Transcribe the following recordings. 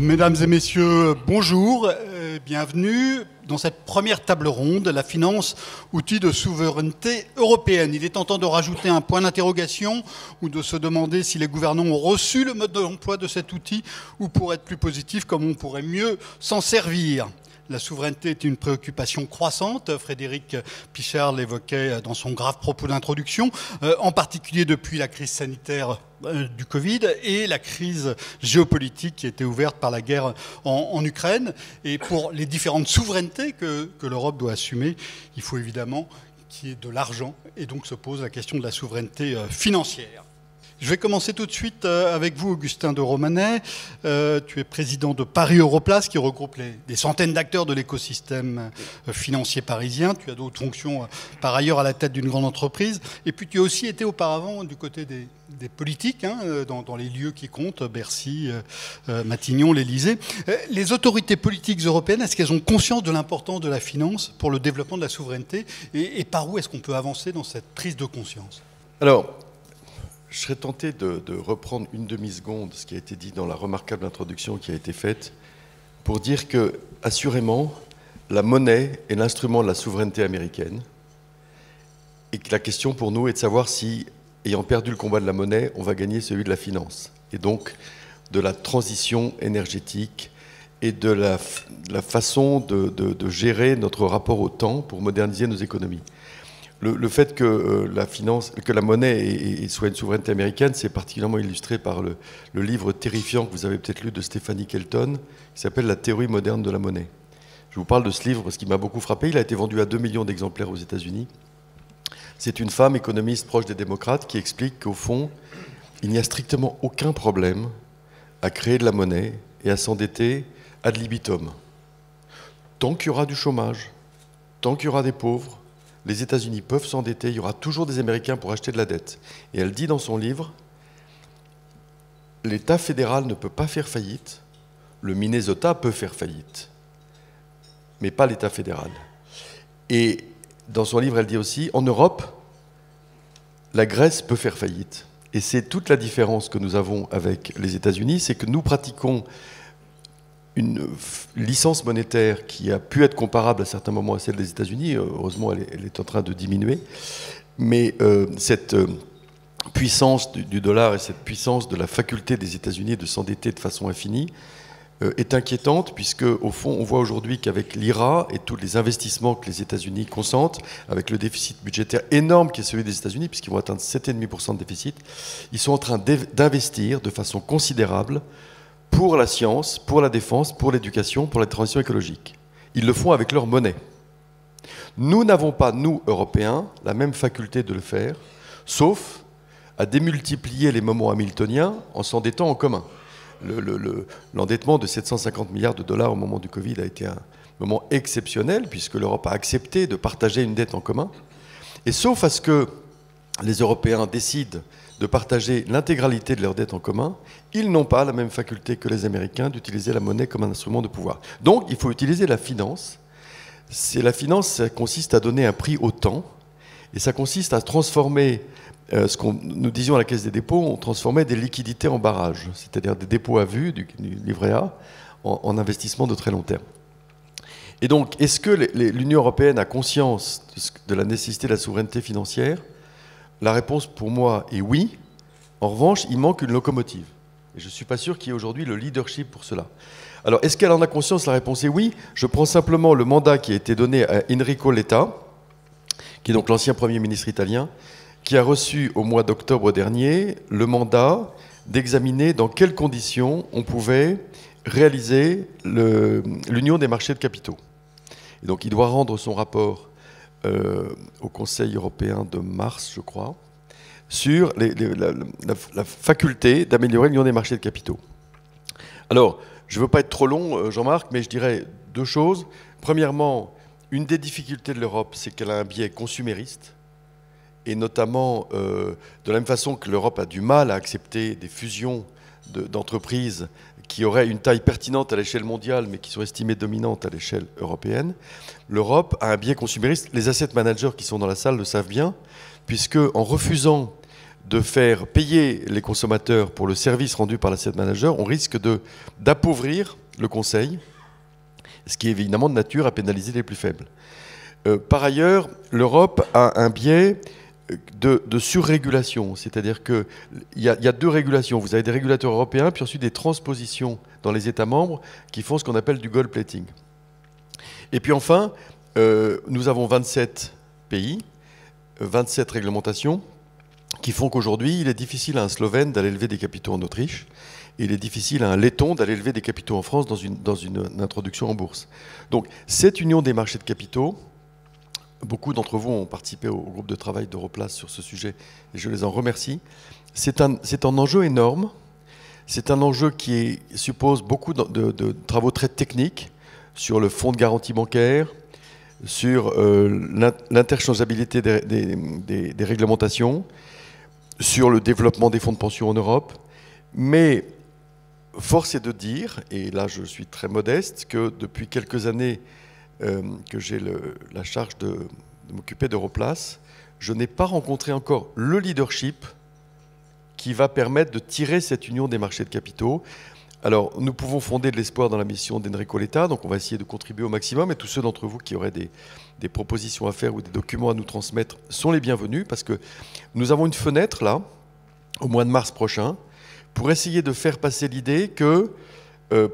Mesdames et messieurs, bonjour, bienvenue dans cette première table ronde, la finance, outil de souveraineté européenne. Il est tentant de rajouter un point d'interrogation ou de se demander si les gouvernants ont reçu le mode d'emploi de cet outil ou, pour être plus positif, comment on pourrait mieux s'en servir. La souveraineté est une préoccupation croissante. Frédéric Pichard l'évoquait dans son grave propos d'introduction, en particulier depuis la crise sanitaire du Covid et la crise géopolitique qui a été ouverte par la guerre en Ukraine. Et pour les différentes souverainetés que l'Europe doit assumer, il faut évidemment qu'il y ait de l'argent. Et donc se pose la question de la souveraineté financière. Je vais commencer tout de suite avec vous, Augustin de Romanet. Tu es président de Paris Europlace, qui regroupe des centaines d'acteurs de l'écosystème financier parisien. Tu as d'autres fonctions par ailleurs à la tête d'une grande entreprise. Et puis tu as aussi été auparavant du côté des politiques, dans les lieux qui comptent, Bercy, Matignon, l'Élysée. Les autorités politiques européennes, est-ce qu'elles ont conscience de l'importance de la finance pour le développement de la souveraineté et par où est-ce qu'on peut avancer dans cette prise de conscience ? Alors, je serais tenté de reprendre une demi-seconde ce qui a été dit dans la remarquable introduction qui a été faite pour dire que, assurément, la monnaie est l'instrument de la souveraineté américaine et que la question pour nous est de savoir si, ayant perdu le combat de la monnaie, on va gagner celui de la finance et donc de la transition énergétique et de la façon de gérer notre rapport au temps pour moderniser nos économies. Le fait que la monnaie soit une souveraineté américaine, c'est particulièrement illustré par le livre terrifiant que vous avez peut-être lu de Stephanie Kelton, qui s'appelle « La théorie moderne de la monnaie ». Je vous parle de ce livre parce qu'il m'a beaucoup frappé. Il a été vendu à 2 millions d'exemplaires aux États-Unis. C'est une femme économiste proche des démocrates qui explique qu'au fond, il n'y a strictement aucun problème à créer de la monnaie et à s'endetter ad libitum. Tant qu'il y aura du chômage, tant qu'il y aura des pauvres, les États-Unis peuvent s'endetter, il y aura toujours des Américains pour acheter de la dette. Et elle dit dans son livre, l'État fédéral ne peut pas faire faillite, le Minnesota peut faire faillite, mais pas l'État fédéral. Et dans son livre, elle dit aussi, en Europe, la Grèce peut faire faillite. Et c'est toute la différence que nous avons avec les États-Unis, c'est que nous pratiquons une licence monétaire qui a pu être comparable à certains moments à celle des États-Unis. Heureusement, elle est en train de diminuer. Mais cette puissance du dollar et cette puissance de la faculté des États-Unis de s'endetter de façon infinie est inquiétante, puisque, au fond, on voit aujourd'hui qu'avec l'IRA et tous les investissements que les États-Unis consentent, avec le déficit budgétaire énorme qui est celui des États-Unis, puisqu'ils vont atteindre 7,5% de déficit, ils sont en train d'investir de façon considérable pour la science, pour la défense, pour l'éducation, pour la transition écologique. Ils le font avec leur monnaie. Nous n'avons pas, nous, Européens, la même faculté de le faire, sauf à démultiplier les moments hamiltoniens en s'endettant en commun. L'endettement de 750 milliards de dollars au moment du Covid a été un moment exceptionnel, puisque l'Europe a accepté de partager une dette en commun. Et sauf à ce que les Européens décident de partager l'intégralité de leur dette en commun, ils n'ont pas la même faculté que les Américains d'utiliser la monnaie comme un instrument de pouvoir. Donc, il faut utiliser la finance. La finance, ça consiste à donner un prix au temps, et ça consiste à transformer ce que nous disions à la Caisse des dépôts, on transformait des liquidités en barrages, c'est-à-dire des dépôts à vue, du livret A, en investissement de très long terme. Et donc, est-ce que l'Union européenne a conscience de la nécessité de la souveraineté financière ? La réponse pour moi est oui. En revanche, il manque une locomotive. Et je ne suis pas sûr qu'il y ait aujourd'hui le leadership pour cela. Alors, est-ce qu'elle en a conscience ? La réponse est oui. Je prends simplement le mandat qui a été donné à Enrico Letta, qui est donc l'ancien Premier ministre italien, qui a reçu au mois d'octobre dernier le mandat d'examiner dans quelles conditions on pouvait réaliser l'union des marchés de capitaux. Et donc, il doit rendre son rapport au Conseil européen de mars, je crois, sur la faculté d'améliorer l'union des marchés de capitaux. Alors, je ne veux pas être trop long, Jean-Marc, mais je dirais deux choses. Premièrement, une des difficultés de l'Europe, c'est qu'elle a un biais consumériste, et notamment, de la même façon que l'Europe a du mal à accepter des fusions d'entreprises qui auraient une taille pertinente à l'échelle mondiale, mais qui sont estimées dominantes à l'échelle européenne, l'Europe a un biais consumériste. Les asset managers qui sont dans la salle le savent bien, puisque en refusant de faire payer les consommateurs pour le service rendu par l'asset manager, on risque d'appauvrir le conseil, ce qui est évidemment de nature à pénaliser les plus faibles. Par ailleurs, l'Europe a un biais de surrégulation, c'est-à-dire qu'il y a deux régulations. Vous avez des régulateurs européens, puis ensuite des transpositions dans les États membres qui font ce qu'on appelle du gold plating. Et puis enfin, nous avons 27 pays, 27 réglementations, qui font qu'aujourd'hui, il est difficile à un Slovène d'aller lever des capitaux en Autriche, et il est difficile à un Letton d'aller lever des capitaux en France dans une introduction en bourse. Donc cette union des marchés de capitaux, beaucoup d'entre vous ont participé au groupe de travail d'Europlace sur ce sujet, et je les en remercie. C'est un enjeu énorme, c'est un enjeu qui suppose beaucoup de travaux très techniques sur le fonds de garantie bancaire, sur l'interchangeabilité des réglementations, sur le développement des fonds de pension en Europe. Mais force est de dire, et là je suis très modeste, que depuis quelques années que j'ai la charge de m'occuper d'Europlace, je n'ai pas rencontré encore le leadership qui va permettre de tirer cette union des marchés de capitaux. Alors, nous pouvons fonder de l'espoir dans la mission d'Enrico Letta, donc on va essayer de contribuer au maximum, et tous ceux d'entre vous qui auraient des propositions à faire ou des documents à nous transmettre sont les bienvenus, parce que nous avons une fenêtre, là, au mois de mars prochain, pour essayer de faire passer l'idée que,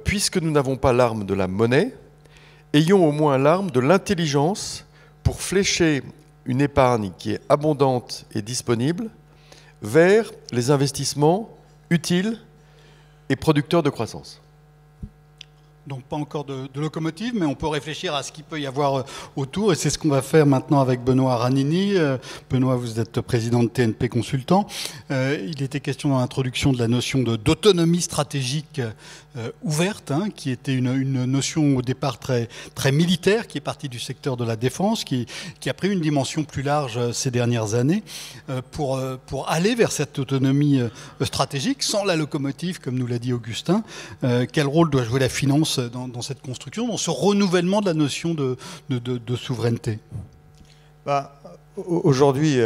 puisque nous n'avons pas l'arme de la monnaie, ayons au moins l'arme de l'intelligence pour flécher une épargne qui est abondante et disponible vers les investissements utiles et producteurs de croissance. Donc pas encore de locomotive, mais on peut réfléchir à ce qu'il peut y avoir autour, et c'est ce qu'on va faire maintenant avec Benoît Ranini. Benoît, vous êtes président de TNP Consultant. Il était question dans l'introduction de la notion d'autonomie stratégique ouverte, hein, qui était une notion au départ très militaire, qui est partie du secteur de la défense, qui a pris une dimension plus large ces dernières années, pour aller vers cette autonomie stratégique, sans la locomotive, comme nous l'a dit Augustin. Quel rôle doit jouer la finance dans cette construction, dans ce renouvellement de la notion de souveraineté? Aujourd'hui,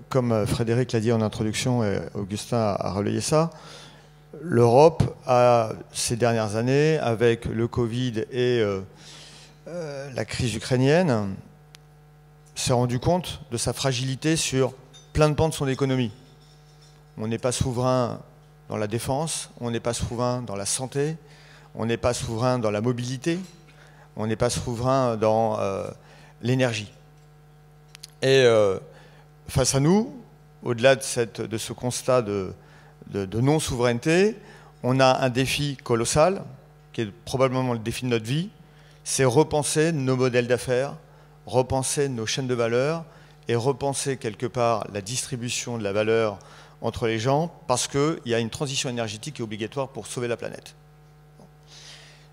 comme Frédéric l'a dit en introduction et Augustin a relayé ça, l'Europe a, ces dernières années, avec le Covid et la crise ukrainienne, s'est rendu compte de sa fragilité sur plein de pans de son économie. On n'est pas souverain dans la défense, on n'est pas souverain dans la santé, on n'est pas souverain dans la mobilité, on n'est pas souverain dans l'énergie. Et face à nous, au-delà de ce constat de non-souveraineté, on a un défi colossal, qui est probablement le défi de notre vie, c'est repenser nos modèles d'affaires, repenser nos chaînes de valeur et repenser quelque part la distribution de la valeur entre les gens, parce qu'il y a une transition énergétique qui est obligatoire pour sauver la planète.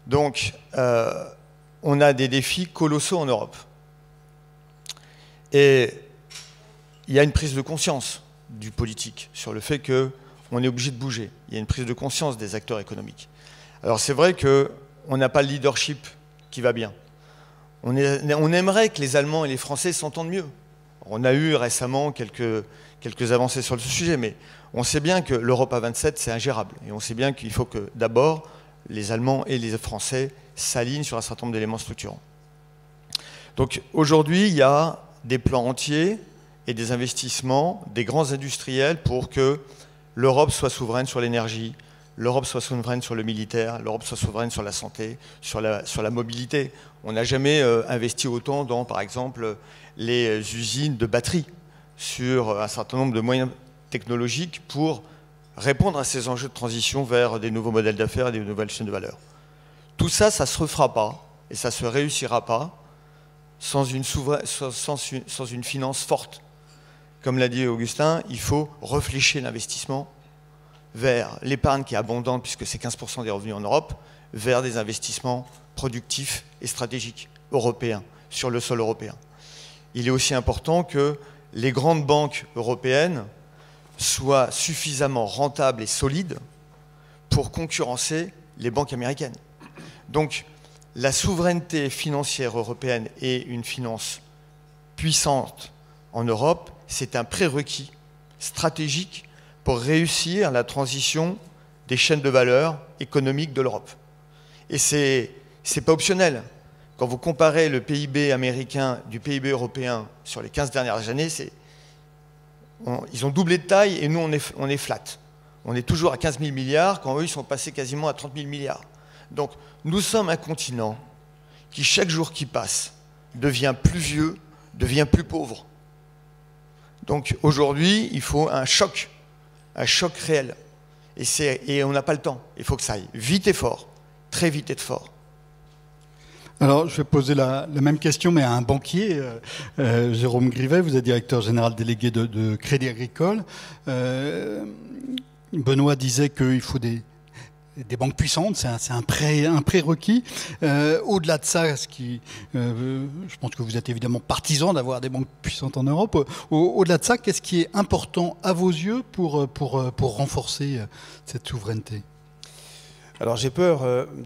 Donc, on a des défis colossaux en Europe. Et il y a une prise de conscience du politique sur le fait qu'on est obligé de bouger. Il y a une prise de conscience des acteurs économiques. Alors, c'est vrai qu'on n'a pas le leadership qui va bien. On aimerait que les Allemands et les Français s'entendent mieux. On a eu récemment quelques avancées sur le sujet, mais on sait bien que l'Europe à 27, c'est ingérable. Et on sait bien qu'il faut que, d'abord, les Allemands et les Français s'alignent sur un certain nombre d'éléments structurants. Donc aujourd'hui, il y a des plans entiers et des investissements des grands industriels pour que l'Europe soit souveraine sur l'énergie, l'Europe soit souveraine sur le militaire, l'Europe soit souveraine sur la santé, sur la mobilité. On n'a jamais investi autant dans, par exemple, les usines de batteries, sur un certain nombre de moyens technologiques pour répondre à ces enjeux de transition vers des nouveaux modèles d'affaires et des nouvelles chaînes de valeur. Tout ça, ça ne se refera pas et ça ne se réussira pas sans une finance forte. Comme l'a dit Augustin, il faut réfléchir l'investissement vers l'épargne qui est abondante, puisque c'est 15% des revenus en Europe, vers des investissements productifs et stratégiques européens, sur le sol européen. Il est aussi important que les grandes banques européennes soient suffisamment rentables et solides pour concurrencer les banques américaines. Donc, la souveraineté financière européenne et une finance puissante en Europe, c'est un prérequis stratégique pour réussir la transition des chaînes de valeur économiques de l'Europe. Et c'est pas optionnel. Quand vous comparez le PIB américain du PIB européen sur les 15 dernières années, ils ont doublé de taille et nous, on est flat. On est toujours à 15 000 milliards quand eux, ils sont passés quasiment à 30 000 milliards. Donc, nous sommes un continent qui, chaque jour qui passe, devient plus vieux, devient plus pauvre. Donc, aujourd'hui, il faut un choc réel. Et on n'a pas le temps. Il faut que ça aille vite et fort, très vite et fort. Alors, je vais poser la même question, mais à un banquier, Jérôme Grivet, vous êtes directeur général délégué de Crédit Agricole. Benoît disait qu'il faut des banques puissantes, c'est un prérequis. Au-delà de ça, je pense que vous êtes évidemment partisan d'avoir des banques puissantes en Europe. Au-delà de ça, qu'est-ce qui est important à vos yeux pour renforcer cette souveraineté ? Alors j'ai peur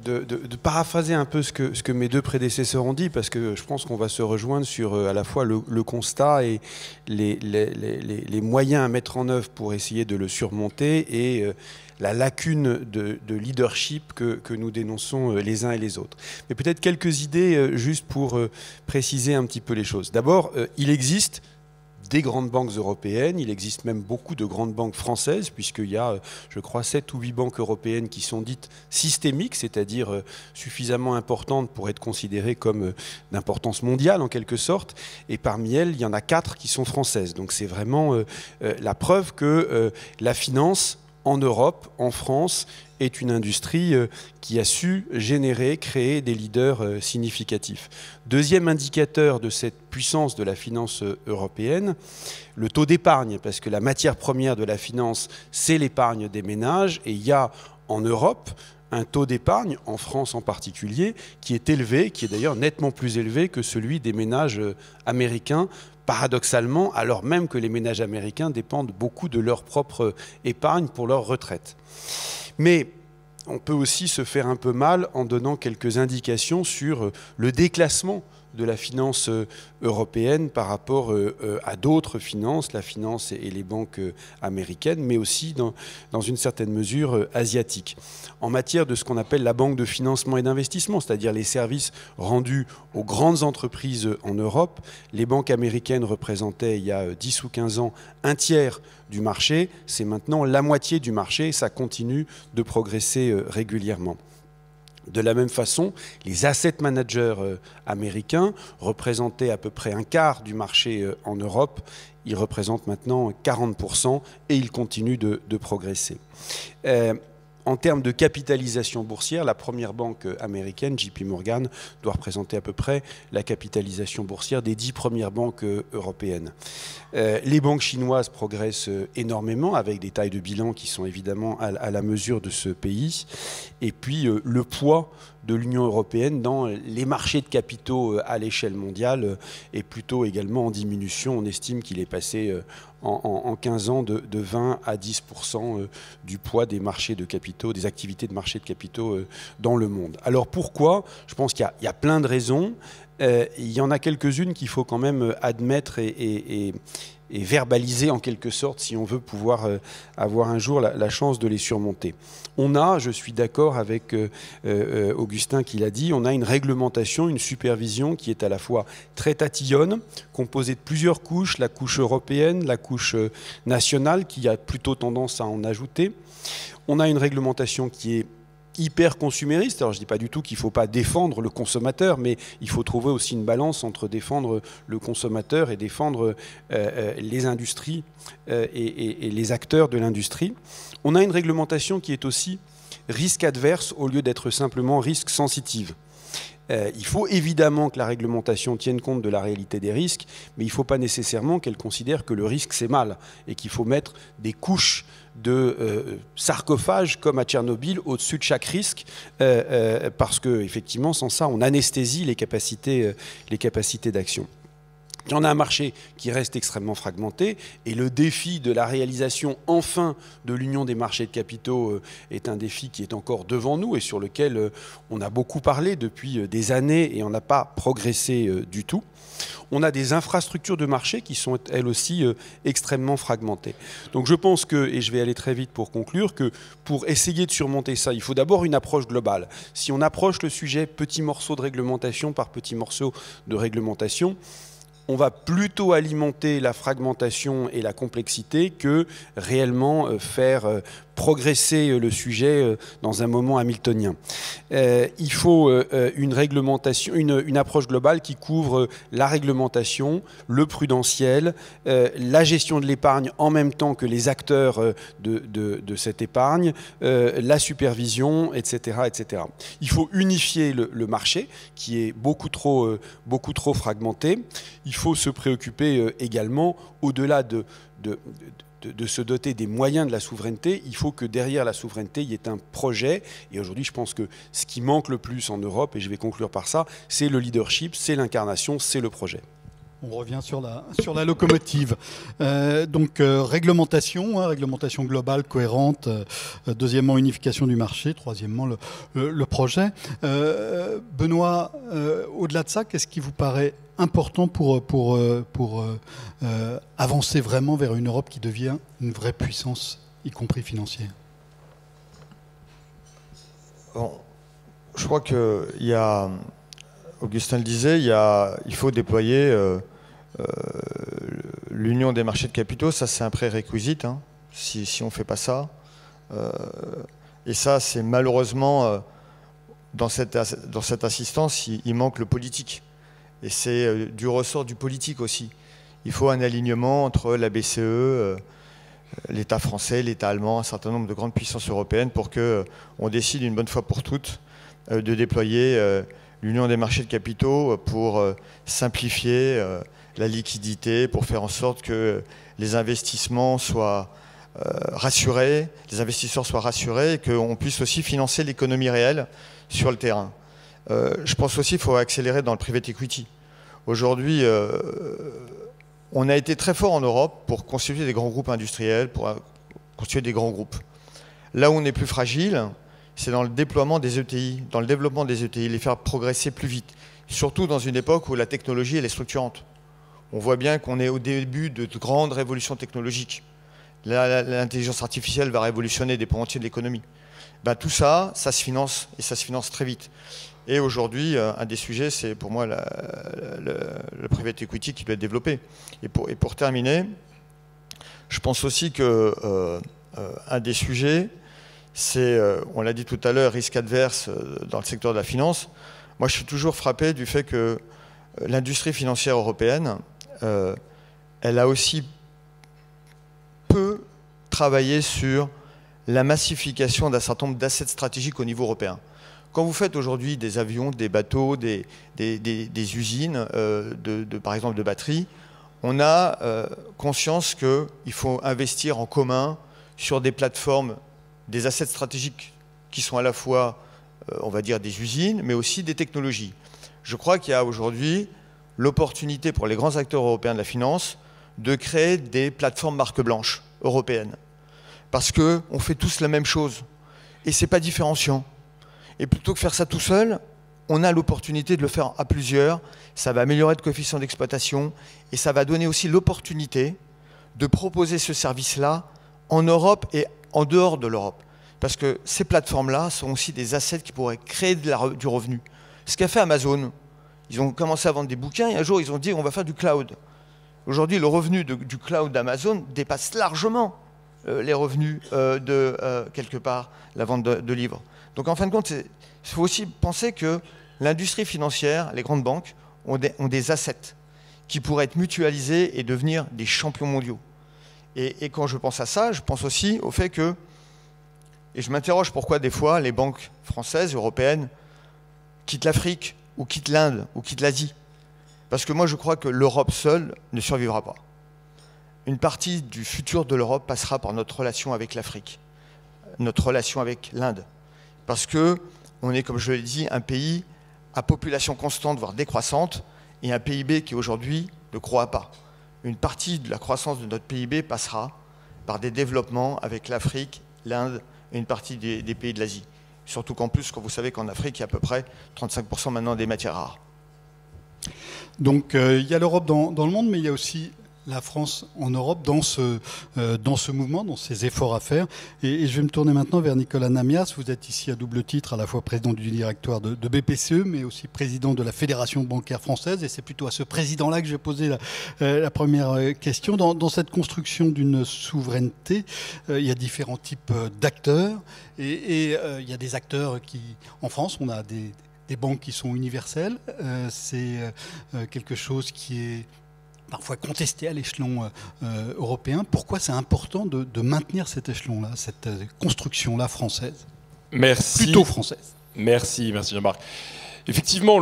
de paraphraser un peu ce que mes deux prédécesseurs ont dit, parce que je pense qu'on va se rejoindre sur à la fois le constat et les moyens à mettre en œuvre pour essayer de le surmonter, et la lacune de leadership que nous dénonçons les uns et les autres. Mais peut-être quelques idées juste pour préciser un petit peu les choses. D'abord, il existe des grandes banques européennes, il existe même beaucoup de grandes banques françaises, puisqu'il y a, je crois, 7 ou 8 banques européennes qui sont dites systémiques, c'est-à-dire suffisamment importantes pour être considérées comme d'importance mondiale en quelque sorte, et parmi elles, il y en a 4 qui sont françaises. Donc c'est vraiment la preuve que la finance en Europe, en France, est une industrie qui a su créer des leaders significatifs. Deuxième indicateur de cette puissance de la finance européenne, le taux d'épargne, parce que la matière première de la finance, c'est l'épargne des ménages, et il y a en Europe un taux d'épargne, en France en particulier, qui est élevé, qui est d'ailleurs nettement plus élevé que celui des ménages américains, paradoxalement, alors même que les ménages américains dépendent beaucoup de leur propre épargne pour leur retraite. Mais on peut aussi se faire un peu mal en donnant quelques indications sur le déclassement de la finance européenne par rapport à d'autres finances, la finance et les banques américaines, mais aussi dans une certaine mesure asiatique. En matière de ce qu'on appelle la banque de financement et d'investissement, c'est-à-dire les services rendus aux grandes entreprises en Europe, les banques américaines représentaient il y a 10 ou 15 ans un tiers du marché, c'est maintenant la moitié du marché, et ça continue de progresser régulièrement. De la même façon, les asset managers américains représentaient à peu près un quart du marché en Europe. Ils représentent maintenant 40% et ils continuent de progresser. En termes de capitalisation boursière, la première banque américaine, JP Morgan, doit représenter à peu près la capitalisation boursière des 10 premières banques européennes. Les banques chinoises progressent énormément, avec des tailles de bilan qui sont évidemment à la mesure de ce pays. Et puis le poids de l'Union européenne dans les marchés de capitaux à l'échelle mondiale est plutôt également en diminution. On estime qu'il est passé en 15 ans de 20 à 10% du poids des marchés de capitaux, des activités de marché de capitaux dans le monde. Alors pourquoi ? Je pense qu'il y a plein de raisons. Il y en a quelques-unes qu'il faut quand même admettre et verbaliser en quelque sorte si on veut pouvoir avoir un jour la chance de les surmonter. On a, je suis d'accord avec Augustin qui l'a dit, on a une réglementation, une supervision qui est à la fois très tatillonne, composée de plusieurs couches, la couche européenne, la couche nationale qui a plutôt tendance à en ajouter. On a une réglementation qui est hyper consumériste. Alors je ne dis pas du tout qu'il ne faut pas défendre le consommateur, mais il faut trouver aussi une balance entre défendre le consommateur et défendre les industries et les acteurs de l'industrie. On a une réglementation qui est aussi risque adverse au lieu d'être simplement risque sensitive. Il faut évidemment que la réglementation tienne compte de la réalité des risques, mais il ne faut pas nécessairement qu'elle considère que le risque c'est mal et qu'il faut mettre des couches de sarcophage comme à Tchernobyl au-dessus de chaque risque parce que effectivement sans ça on anesthésie les capacités d'action. On a un marché qui reste extrêmement fragmenté et le défi de la réalisation enfin de l'union des marchés de capitaux est un défi qui est encore devant nous et sur lequel on a beaucoup parlé depuis des années et on n'a pas progressé du tout. On a des infrastructures de marché qui sont elles aussi extrêmement fragmentées. Donc je pense que, et je vais aller très vite pour conclure, que pour essayer de surmonter ça, il faut d'abord une approche globale. Si on approche le sujet petit morceau de réglementation par petit morceau de réglementation, on va plutôt alimenter la fragmentation et la complexité que réellement faire progresser le sujet dans un moment hamiltonien. Il faut une réglementation, une approche globale qui couvre la réglementation, le prudentiel, la gestion de l'épargne en même temps que les acteurs de cette épargne, la supervision, etc., etc. Il faut unifier le marché qui est beaucoup trop fragmenté. Il faut se préoccuper également, au-delà de se doter des moyens de la souveraineté, il faut que derrière la souveraineté, il y ait un projet. Et aujourd'hui, je pense que ce qui manque le plus en Europe, et je vais conclure par ça, c'est le leadership, c'est l'incarnation, c'est le projet. On revient sur la locomotive. Réglementation, réglementation globale, cohérente. Deuxièmement, unification du marché. Troisièmement, le projet. Benoît, au-delà de ça, qu'est-ce qui vous paraît important pour avancer vraiment vers une Europe qui devient une vraie puissance, y compris financière? Bon, je crois qu'il y a, Augustin le disait, il faut déployer l'union des marchés de capitaux. Ça, c'est un prérequis, hein, si on ne fait pas ça. Et ça, c'est malheureusement, dans cette assistance, il manque le politique. Et c'est du ressort du politique aussi. Il faut un alignement entre la BCE, l'État français, l'État allemand, un certain nombre de grandes puissances européennes pour qu'on décide une bonne fois pour toutes de déployer l'union des marchés de capitaux pour simplifier la liquidité, pour faire en sorte que les investissements soient rassurés, les investisseurs soient rassurés et qu'on puisse aussi financer l'économie réelle sur le terrain. Je pense aussi qu'il faut accélérer dans le private equity. Aujourd'hui, on a été très fort en Europe pour constituer des grands groupes industriels, pour constituer des grands groupes. Là où on est plus fragile, c'est dans le déploiement des ETI, dans le développement des ETI, les faire progresser plus vite. Surtout dans une époque où la technologie elle est structurante. On voit bien qu'on est au début de grandes révolutions technologiques. L'intelligence artificielle va révolutionner des pans entiers de l'économie. Ben, tout ça, ça se finance, et ça se finance très vite. Et aujourd'hui, un des sujets, c'est pour moi le private equity qui doit être développé. Et pour terminer, je pense aussi que un des sujets, c'est, on l'a dit tout à l'heure, risque adverse dans le secteur de la finance. Moi, je suis toujours frappé du fait que l'industrie financière européenne, elle a aussi peu travaillé sur la massification d'un certain nombre d'assets stratégiques au niveau européen. Quand vous faites aujourd'hui des avions, des bateaux, des usines, par exemple de batteries, on a conscience qu'il faut investir en commun sur des plateformes, des assets stratégiques qui sont à la fois, on va dire, des usines, mais aussi des technologies. Je crois qu'il y a aujourd'hui l'opportunité pour les grands acteurs européens de la finance de créer des plateformes marque blanche européennes. Parce qu'on fait tous la même chose. Et ce n'est pas différenciant. Et plutôt que faire ça tout seul, on a l'opportunité de le faire à plusieurs. Ça va améliorer le coefficient d'exploitation et ça va donner aussi l'opportunité de proposer ce service-là en Europe et en dehors de l'Europe. Parce que ces plateformes-là sont aussi des assets qui pourraient créer du revenu. Ce qu'a fait Amazon, ils ont commencé à vendre des bouquins et un jour ils ont dit on va faire du cloud. Aujourd'hui, le revenu du cloud d'Amazon dépasse largement les revenus quelque part, la vente de livres. Donc en fin de compte, il faut aussi penser que l'industrie financière, les grandes banques, ont des assets qui pourraient être mutualisés et devenir des champions mondiaux. Et quand je pense à ça, je pense aussi au fait que, et je m'interroge pourquoi des fois les banques françaises, européennes, quittent l'Afrique, ou quittent l'Inde, ou quittent l'Asie. Parce que moi je crois que l'Europe seule ne survivra pas. Une partie du futur de l'Europe passera par notre relation avec l'Afrique, notre relation avec l'Inde. Parce qu'on est, comme je l'ai dit, un pays à population constante, voire décroissante, et un PIB qui aujourd'hui ne croît pas. Une partie de la croissance de notre PIB passera par des développements avec l'Afrique, l'Inde et une partie des pays de l'Asie. Surtout qu'en plus, quand vous savez qu'en Afrique, il y a à peu près 35% maintenant des matières rares. Donc il y a l'Europe dans le monde, mais il y a aussi la France en Europe dans ce mouvement, dans ces efforts à faire. Et je vais me tourner maintenant vers Nicolas Namias. Vous êtes ici à double titre, à la fois président du directoire de BPCE, mais aussi président de la Fédération bancaire française. Et c'est plutôt à ce président-là que je vais poser la première question. Dans cette construction d'une souveraineté, il y a différents types d'acteurs. Et il y a des acteurs qui, en France, on a des banques qui sont universelles. C'est quelque chose qui est parfois contesté à l'échelon européen. Pourquoi c'est important de maintenir cet échelon-là, cette construction-là française? Merci. Plutôt française. Merci Jean-Marc. Effectivement,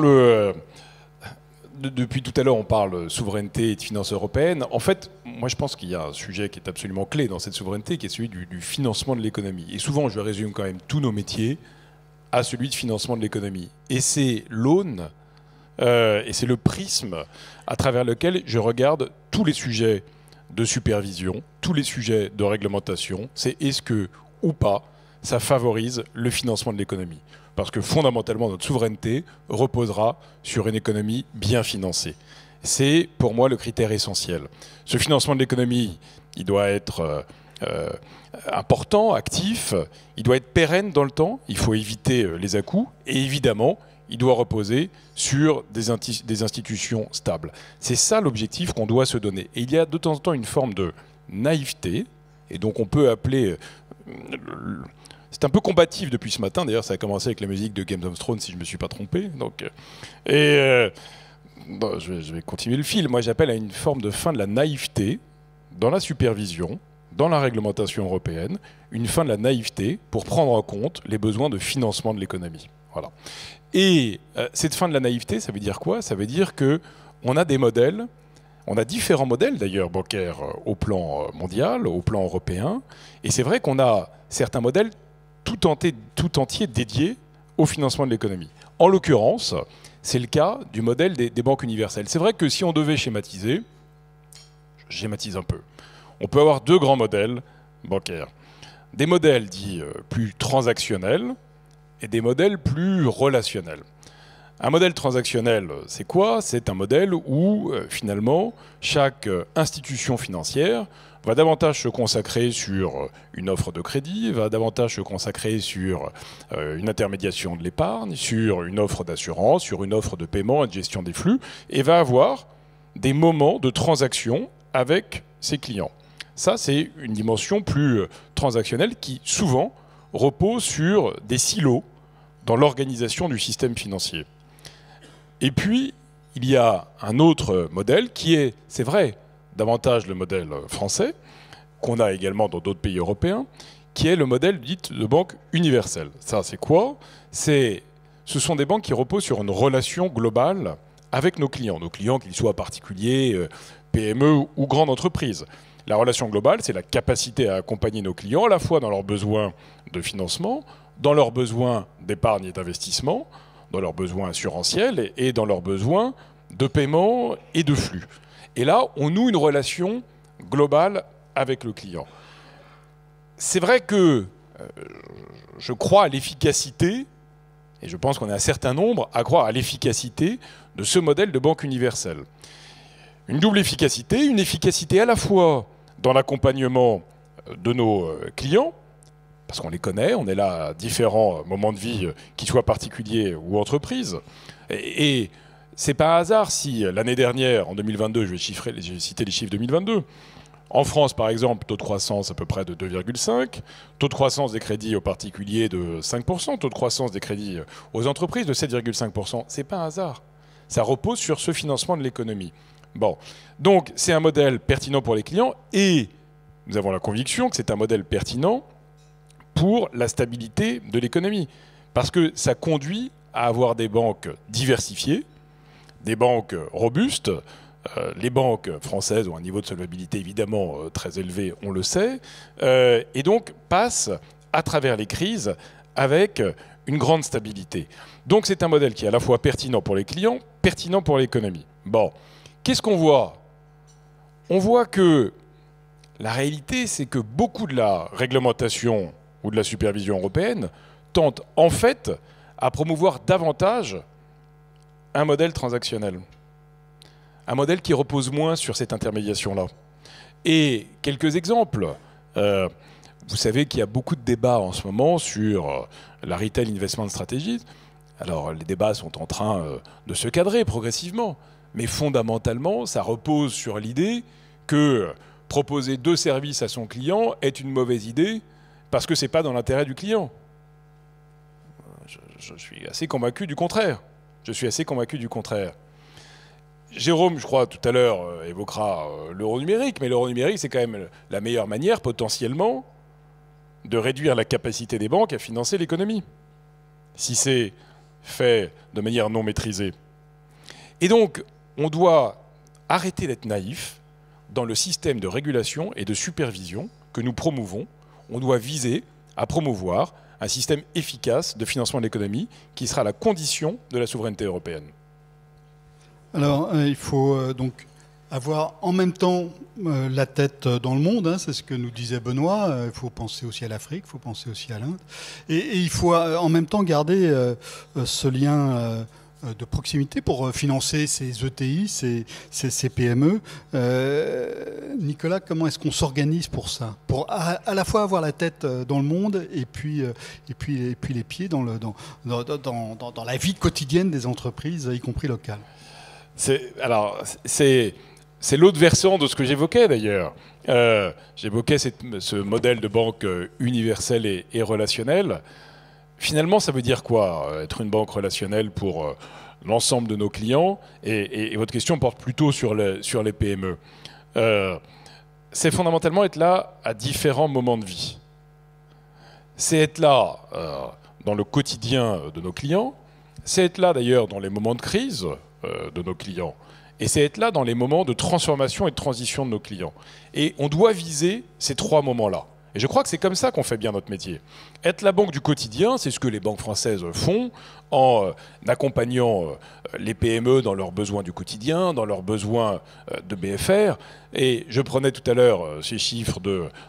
depuis tout à l'heure, on parle souveraineté et de finances européennes. En fait, moi je pense qu'il y a un sujet qui est absolument clé dans cette souveraineté, qui est celui du financement de l'économie. Et souvent, je résume quand même tous nos métiers à celui de financement de l'économie. Et c'est l'aune et c'est le prisme à travers lequel je regarde tous les sujets de supervision, tous les sujets de réglementation. C'est est-ce que, ou pas, ça favorise le financement de l'économie. Parce que fondamentalement, notre souveraineté reposera sur une économie bien financée. C'est pour moi le critère essentiel. Ce financement de l'économie, il doit être important, actif, il doit être pérenne dans le temps, il faut éviter les à-coups, et évidemment, il doit reposer sur des institutions stables. C'est ça l'objectif qu'on doit se donner. Et il y a de temps en temps une forme de naïveté, et donc on peut appeler... C'est un peu combatif depuis ce matin, d'ailleurs ça a commencé avec la musique de Game of Thrones si je ne me suis pas trompé. Donc, bon, je vais continuer le fil. Moi j'appelle à une forme de fin de la naïveté dans la supervision, dans la réglementation européenne, une fin de la naïveté pour prendre en compte les besoins de financement de l'économie. Voilà. Et cette fin de la naïveté, ça veut dire quoi? Ça veut dire qu'on a des modèles, on a différents modèles d'ailleurs bancaires au plan mondial, au plan européen, et c'est vrai qu'on a certains modèles tout entiers dédiés au financement de l'économie. En l'occurrence, c'est le cas du modèle des banques universelles. C'est vrai que si on devait schématiser, je schématise un peu, on peut avoir deux grands modèles bancaires. Des modèles dits plus transactionnels, et des modèles plus relationnels. Un modèle transactionnel, c'est quoi? C'est un modèle où, finalement, chaque institution financière va davantage se consacrer sur une offre de crédit, va davantage se consacrer sur une intermédiation de l'épargne, sur une offre d'assurance, sur une offre de paiement et de gestion des flux, et va avoir des moments de transaction avec ses clients. Ça, c'est une dimension plus transactionnelle qui, souvent, repose sur des silos dans l'organisation du système financier. Et puis, il y a un autre modèle qui est, c'est vrai, davantage le modèle français, qu'on a également dans d'autres pays européens, qui est le modèle dit de banque universelle. Ça, c'est quoi? Ce sont des banques qui reposent sur une relation globale avec nos clients qu'ils soient particuliers, PME ou grandes entreprises. La relation globale, c'est la capacité à accompagner nos clients à la fois dans leurs besoins de financement, dans leurs besoins d'épargne et d'investissement, dans leurs besoins assurantiels et dans leurs besoins de paiement et de flux. Et là, on noue une relation globale avec le client. C'est vrai que je crois à l'efficacité, et je pense qu'on est un certain nombre à croire à l'efficacité de ce modèle de banque universelle. Une double efficacité, une efficacité à la fois dans l'accompagnement de nos clients, parce qu'on les connaît, on est là à différents moments de vie, qu'ils soient particuliers ou entreprises. Et c'est pas un hasard si l'année dernière, en 2022, je vais citer les chiffres 2022, en France, par exemple, taux de croissance à peu près de 2,5%, taux de croissance des crédits aux particuliers de 5%, taux de croissance des crédits aux entreprises de 7,5%. C'est pas un hasard. Ça repose sur ce financement de l'économie. Bon, donc c'est un modèle pertinent pour les clients et nous avons la conviction que c'est un modèle pertinent pour la stabilité de l'économie. Parce que ça conduit à avoir des banques diversifiées, des banques robustes. Les banques françaises ont un niveau de solvabilité évidemment très élevé, on le sait, et donc passent à travers les crises avec une grande stabilité. Donc c'est un modèle qui est à la fois pertinent pour les clients, pertinent pour l'économie. Bon, qu'est-ce qu'on voit on voit que la réalité, c'est que beaucoup de la réglementation ou de la supervision européenne tente en fait à promouvoir davantage un modèle transactionnel. Un modèle qui repose moins sur cette intermédiation-là. Et quelques exemples. Vous savez qu'il y a beaucoup de débats en ce moment sur la Retail Investment Strategy. Alors, les débats sont en train de se cadrer progressivement. Mais fondamentalement, ça repose sur l'idée que proposer 2 services à son client est une mauvaise idée parce que ce n'est pas dans l'intérêt du client. Je suis assez convaincu du contraire. Jérôme, je crois, tout à l'heure, évoquera l'euro numérique, mais l'euro numérique, c'est quand même la meilleure manière, potentiellement, de réduire la capacité des banques à financer l'économie, si c'est fait de manière non maîtrisée. Et donc, on doit arrêter d'être naïf dans le système de régulation et de supervision que nous promouvons. On doit viser à promouvoir un système efficace de financement de l'économie qui sera la condition de la souveraineté européenne. Alors, il faut donc avoir en même temps la tête dans le monde, hein, c'est ce que nous disait Benoît, il faut penser aussi à l'Afrique, il faut penser aussi à l'Inde, et il faut en même temps garder ce lien de proximité pour financer ces ETI, ces PME. Nicolas, comment est-ce qu'on s'organise pour ça? Pour à la fois avoir la tête dans le monde et puis les pieds dans la vie quotidienne des entreprises, y compris locales. C'est l'autre versant de ce que j'évoquais d'ailleurs. J'évoquais ce modèle de banque universelle et relationnelle. Finalement, ça veut dire quoi, être une banque relationnelle pour l'ensemble de nos clients? Et votre question porte plutôt sur les PME. C'est fondamentalement être là à différents moments de vie. C'est être là dans le quotidien de nos clients. C'est être là d'ailleurs dans les moments de crise de nos clients. Et c'est être là dans les moments de transformation et de transition de nos clients. Et on doit viser ces 3 moments-là. Et je crois que c'est comme ça qu'on fait bien notre métier. Être la banque du quotidien, c'est ce que les banques françaises font en accompagnant les PME dans leurs besoins du quotidien, dans leurs besoins de BFR. Et je prenais tout à l'heure ces chiffres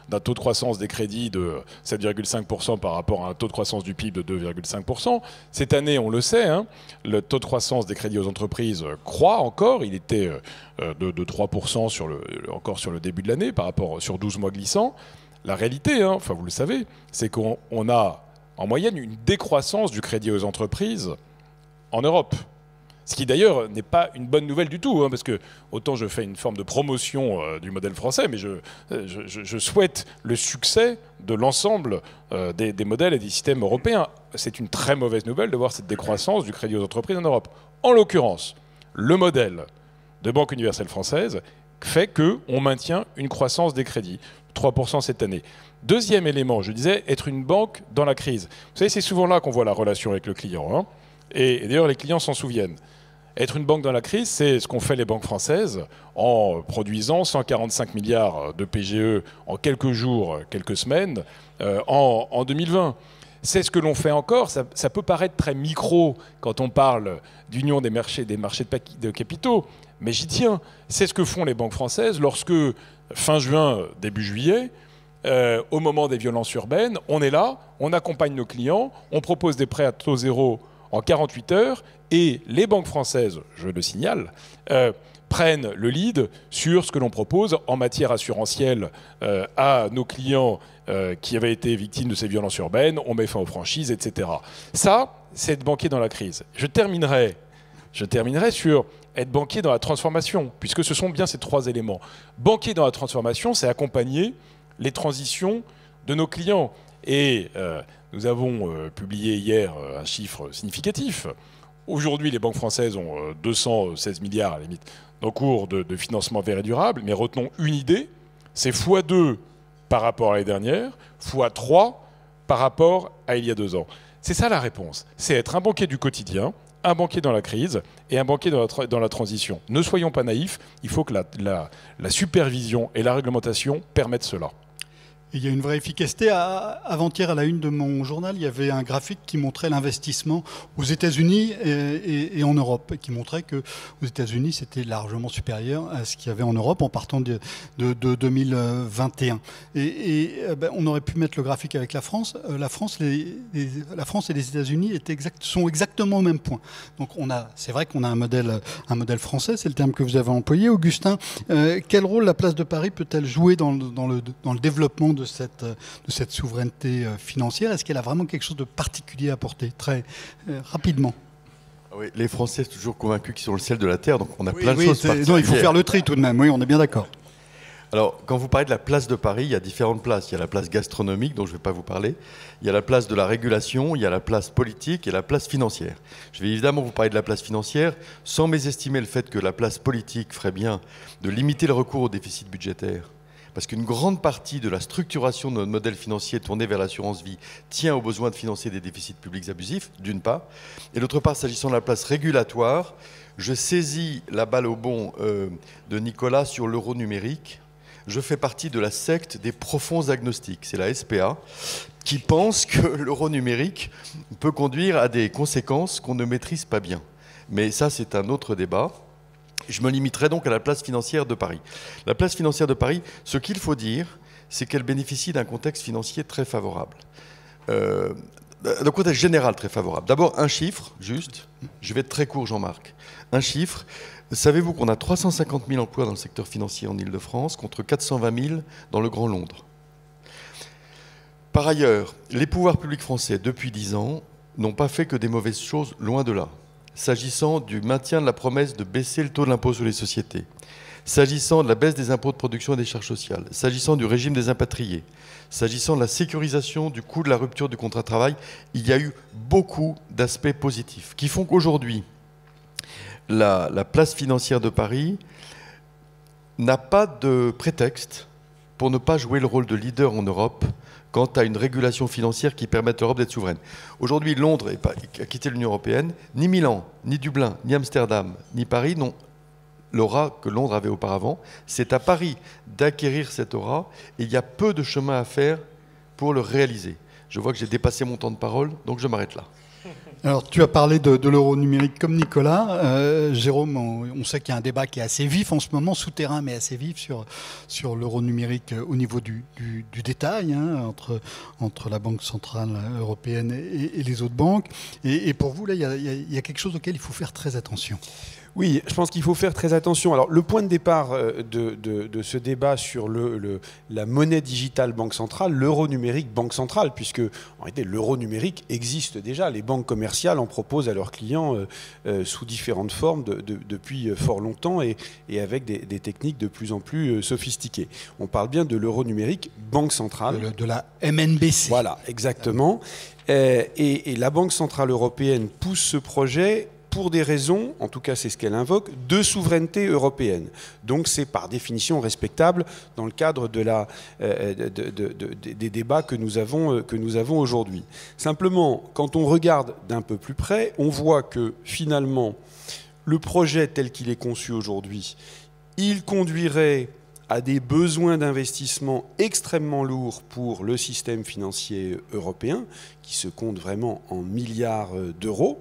d'un taux de croissance des crédits de 7,5% par rapport à un taux de croissance du PIB de 2,5%. Cette année, on le sait, hein, le taux de croissance des crédits aux entreprises croît encore. Il était de 3% encore sur le début de l'année par rapport sur 12 mois glissants. La réalité, hein, enfin vous le savez, c'est qu'on a en moyenne une décroissance du crédit aux entreprises en Europe. Ce qui d'ailleurs n'est pas une bonne nouvelle du tout, hein, parce que autant je fais une forme de promotion du modèle français, mais je souhaite le succès de l'ensemble des modèles et des systèmes européens. C'est une très mauvaise nouvelle de voir cette décroissance du crédit aux entreprises en Europe. En l'occurrence, le modèle de Banque universelle française fait qu'on maintient une croissance des crédits. 3% cette année. Deuxième élément, je disais, être une banque dans la crise. Vous savez, c'est souvent là qu'on voit la relation avec le client. Hein. Et d'ailleurs, les clients s'en souviennent. Être une banque dans la crise, c'est ce qu'ont fait les banques françaises en produisant 145 milliards de PGE en quelques jours, quelques semaines, en 2020. C'est ce que l'on fait encore. Ça peut paraître très micro quand on parle d'union des marchés de capitaux, mais j'y tiens. C'est ce que font les banques françaises lorsque, fin juin, début juillet, au moment des violences urbaines, on est là, on accompagne nos clients, on propose des prêts à taux zéro en 48 heures, et les banques françaises, je le signale, prennent le lead sur ce que l'on propose en matière assurantielle à nos clients qui avaient été victimes de ces violences urbaines, on met fin aux franchises, etc. Ça, c'est être banquier dans la crise. Je terminerai sur être banquier dans la transformation, puisque ce sont bien ces 3 éléments. Banquier dans la transformation, c'est accompagner les transitions de nos clients. Et nous avons publié hier un chiffre significatif. Aujourd'hui, les banques françaises ont 216 milliards à la limite d'encours de financement vert et durable, mais retenons une idée, c'est x2 par rapport à l'année dernière, x3 par rapport à il y a 2 ans. C'est ça la réponse, c'est être un banquier du quotidien, un banquier dans la crise et un banquier dans la transition. Ne soyons pas naïfs, il faut que la supervision et la réglementation permettent cela. Et il y a une vraie efficacité. Avant-hier, à la une de mon journal, il y avait un graphique qui montrait l'investissement aux États-Unis et en Europe, et qui montrait qu'aux États-Unis, c'était largement supérieur à ce qu'il y avait en Europe en partant de 2021. On aurait pu mettre le graphique avec la France. La France et les États-Unis sont exactement au même point. Donc c'est vrai qu'on a un modèle français, c'est le terme que vous avez employé. Augustin, quel rôle la place de Paris peut-elle jouer dans le développement de cette souveraineté financière? Est-ce qu'elle a vraiment quelque chose de particulier à apporter, très rapidement? Oui, les Français sont toujours convaincus qu'ils sont le ciel de la terre, donc on a plein de choses particulières. Non, il faut faire le tri tout de même, oui, on est bien d'accord. Alors, quand vous parlez de la place de Paris, il y a différentes places. Il y a la place gastronomique, dont je ne vais pas vous parler. Il y a la place de la régulation, il y a la place politique et la place financière. Je vais évidemment vous parler de la place financière, sans mésestimer le fait que la place politique ferait bien de limiter le recours au déficit budgétaire. Parce qu'une grande partie de la structuration de notre modèle financier tourné vers l'assurance vie tient au besoin de financer des déficits publics abusifs, d'une part. Et d'autre part, s'agissant de la place régulatoire, je saisis la balle au bond de Nicolas sur l'euro numérique. Je fais partie de la secte des profonds agnostiques, c'est la SPA, qui pense que l'euro numérique peut conduire à des conséquences qu'on ne maîtrise pas bien. Mais ça, c'est un autre débat. Je me limiterai donc à la place financière de Paris. La place financière de Paris, ce qu'il faut dire, c'est qu'elle bénéficie d'un contexte financier très favorable. D'un contexte général très favorable. D'abord, un chiffre, juste. Je vais être très court, Jean-Marc. Un chiffre. Savez-vous qu'on a 350 000 emplois dans le secteur financier en Île-de-France contre 420 000 dans le Grand Londres? Par ailleurs, les pouvoirs publics français, depuis 10 ans, n'ont pas fait que des mauvaises choses, loin de là. S'agissant du maintien de la promesse de baisser le taux de l'impôt sur les sociétés, s'agissant de la baisse des impôts de production et des charges sociales, s'agissant du régime des impatriés, s'agissant de la sécurisation du coût de la rupture du contrat de travail, il y a eu beaucoup d'aspects positifs qui font qu'aujourd'hui, la place financière de Paris n'a pas de prétexte pour ne pas jouer le rôle de leader en Europe quant à une régulation financière qui permette à l'Europe d'être souveraine. Aujourd'hui, Londres a quitté l'Union européenne. Ni Milan, ni Dublin, ni Amsterdam, ni Paris n'ont l'aura que Londres avait auparavant. C'est à Paris d'acquérir cette aura et il y a peu de chemin à faire pour le réaliser. Je vois que j'ai dépassé mon temps de parole, donc je m'arrête là. Alors, tu as parlé de l'euro numérique comme Nicolas. Jérôme, on sait qu'il y a un débat qui est assez vif en ce moment, souterrain, mais assez vif sur l'euro numérique au niveau du détail, hein, entre la Banque centrale européenne et les autres banques. Et pour vous, là, il y a quelque chose auquel il faut faire très attention. Oui, je pense qu'il faut faire très attention. Alors, le point de départ de ce débat sur la monnaie digitale banque centrale, l'euro numérique banque centrale, puisque en réalité, l'euro numérique existe déjà. Les banques commerciales en proposent à leurs clients sous différentes formes depuis fort longtemps et avec des techniques de plus en plus sophistiquées. On parle bien de l'euro numérique banque centrale. De la MNBC. Voilà, exactement. Et la Banque centrale européenne pousse ce projet pour des raisons, en tout cas c'est ce qu'elle invoque, de souveraineté européenne. Donc c'est par définition respectable dans le cadre des débats que nous avons aujourd'hui. Simplement, quand on regarde d'un peu plus près, on voit que finalement, le projet tel qu'il est conçu aujourd'hui, il conduirait à des besoins d'investissement extrêmement lourds pour le système financier européen, qui se compte vraiment en milliards d'euros,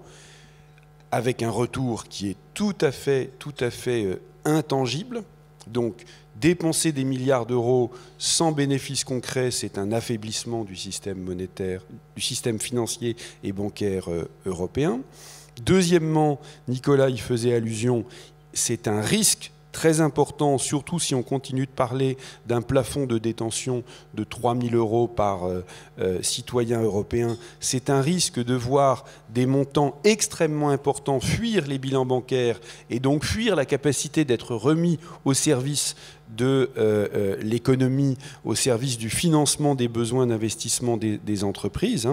avec un retour qui est tout à fait intangible. Donc, dépenser des milliards d'euros sans bénéfice concret, c'est un affaiblissement du système monétaire, du système financier et bancaire européen. Deuxièmement, Nicolas y faisait allusion, c'est un risque très important, surtout si on continue de parler d'un plafond de détention de 3 000 € par citoyen européen. C'est un risque de voir des montants extrêmement importants fuir les bilans bancaires et donc fuir la capacité d'être remis au service de l'économie, au service du financement des besoins d'investissement des entreprises.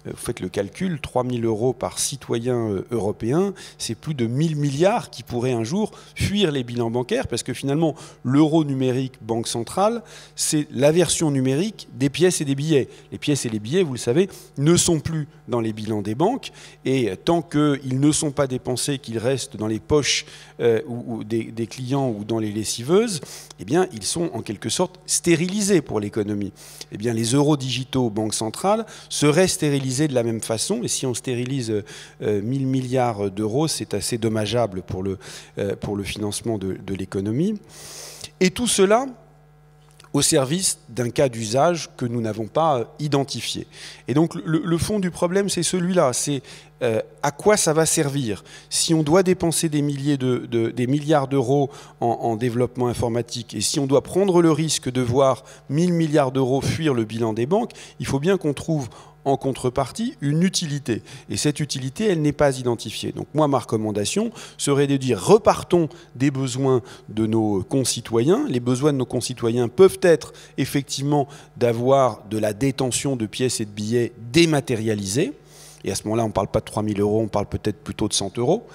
Vous faites le calcul, 3 000 € par citoyen européen, c'est plus de 1 000 milliards qui pourraient un jour fuir les bilans bancaires, parce que finalement, l'euro numérique banque centrale, c'est la version numérique des pièces et des billets. Les pièces et les billets, vous le savez, ne sont plus dans les bilans des banques, et tant qu'ils ne sont pas dépensés, qu'ils restent dans les poches ou des clients ou dans les lessiveuses, eh bien, ils sont en quelque sorte stérilisés pour l'économie. Eh bien, les euros digitaux banque centrale seraient stérilisés de la même façon. Et si on stérilise 1000 milliards d'euros, c'est assez dommageable pour le financement de l'économie. Et tout cela au service d'un cas d'usage que nous n'avons pas identifié. Et donc le fond du problème, c'est celui-là, c'est à quoi ça va servir. Si on doit dépenser des milliards d'euros en développement informatique, et si on doit prendre le risque de voir 1000 milliards d'euros fuir le bilan des banques, il faut bien qu'on trouve en contrepartie une utilité. Et cette utilité, elle n'est pas identifiée. Donc moi, ma recommandation serait de dire repartons des besoins de nos concitoyens. Les besoins de nos concitoyens peuvent être effectivement d'avoir de la détention de pièces et de billets dématérialisés. Et à ce moment-là, on ne parle pas de 3 000 euros, on parle peut-être plutôt de 100 euros.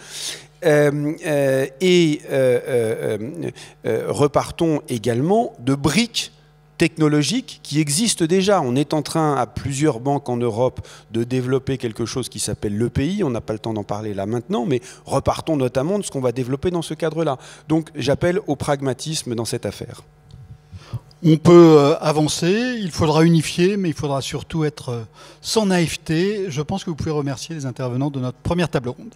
Repartons également de briques technologiques qui existent déjà. On est en train, à plusieurs banques en Europe, de développer quelque chose qui s'appelle l'EPI. On n'a pas le temps d'en parler là maintenant, mais repartons notamment de ce qu'on va développer dans ce cadre-là. Donc j'appelle au pragmatisme dans cette affaire. On peut avancer, il faudra unifier, mais il faudra surtout être sans naïveté. Je pense que vous pouvez remercier les intervenants de notre première table ronde.